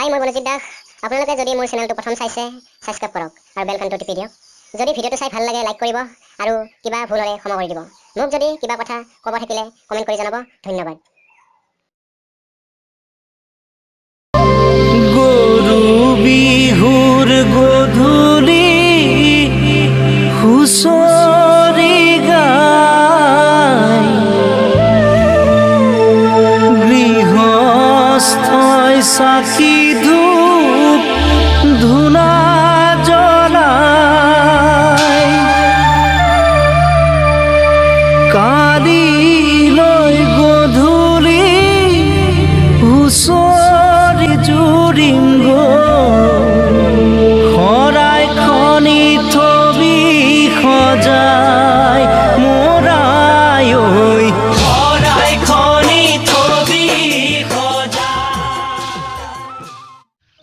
হাই মই মনোজিত দাস আপোনালোকে যদি মোৰ চেনেলটো প্ৰথম চাইছে সাবস্ক্ৰাইব কৰক আৰু বেল আইকনটো টিপি দিয়ক যদি ভিডিঅ'টো চাই ভাল লাগে লাইক কৰিব আৰু কিবা ভুল হ'লে ক্ষমা কৰি দিব মোক যদি কিবা কথা ক'ব থাকিলে কমেন্ট কৰি জনাব ধন্যবাদ গৰু বিহুৰ গধূলি হুঁচৰি গায় গৃহস্থই চাকি ধূপ ধূনা জ্বলায় কালিলৈ গধূলি হুঁচৰি জুৰিম শৰাই খনি থবি সজাই মৰাই ঐ শৰাই খনি থবি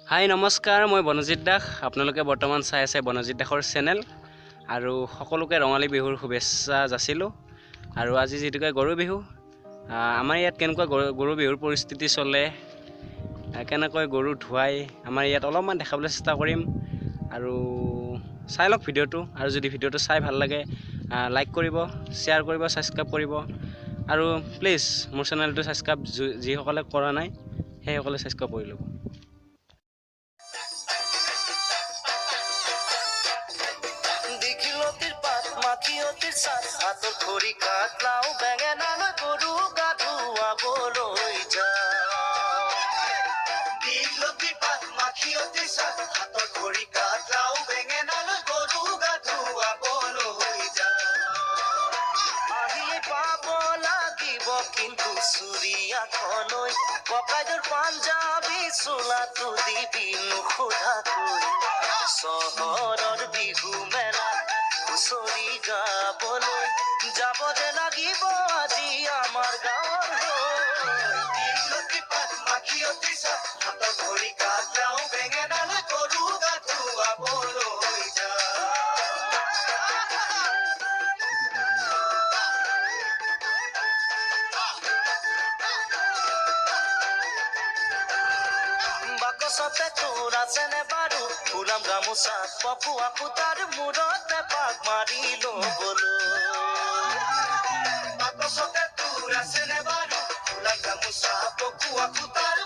হাই নমস্কাৰ মই বনজিত দাস আপোনালোকে বৰ্তমান চাই আছে বনজিত দাসৰ চেনেল আৰু সকলোকে ৰঙালী বিহুৰ শুভেচ্ছা যাচিলোঁ আৰু আজি যেতুকে গৰু বিহু আমাৰ ইয়াত কেনেকুৱা গৰু বিহুৰ পৰিস্থিতি চলে কেনেকৈ গৰু ধুৱাই আমাৰ ইয়াত অলপমান দেখাবলৈ চেষ্টা কৰিম আৰু চাই লওক ভিডিঅ'টো আৰু যদি ভিডিঅ'টো চাই ভাল লাগে লাইক কৰিব শ্বেয়াৰ কৰিব সাবস্ক্ৰাইব কৰিব আৰু প্লিজ মোৰ চেনেলটো সাবস্ক্ৰাইব যিসকলে কৰা নাই সেইসকলে সাবস্ক্ৰাইব কৰি ল'ব মাখিয়তিৰ চাত হাতৰ খৰি কাটলাও বেঙেনালৈ গৰু গা ধুৱাবলৈ যাওঁ দীঘলতিৰ পাত মাখিয়তিৰ চাত হাতৰ খৰি কাটলাও বেঙেনালৈ গৰু গা ধুৱাবলৈ যাওঁ আহি পাব লাগিব কিন্তু চুৰিয়াখনৈ ককাইদেউৰ পাঞ্জাবী চোলাটো দিবি নোসোধাকৈ চহৰৰ বিহু মেলা হুঁচৰি গাবলৈ যাব যে লাগিব আজি আমাৰ গাঁৱৰ মাখিয়তি চাত হাতৰ খৰি কাটলাও বেঙেনালৈ গৰু গা ধুৱাবলৈ যাওঁ বাকচতে তোৰ আছেনে বাৰু ফুলাম গামোচা পপুৱা পুতাৰ মূৰতে পাক মাৰি ল'বলৈ বাকচতে তোৰ আছেনে বাৰু ফুলাম গামোচা পপুৱা পুতাৰ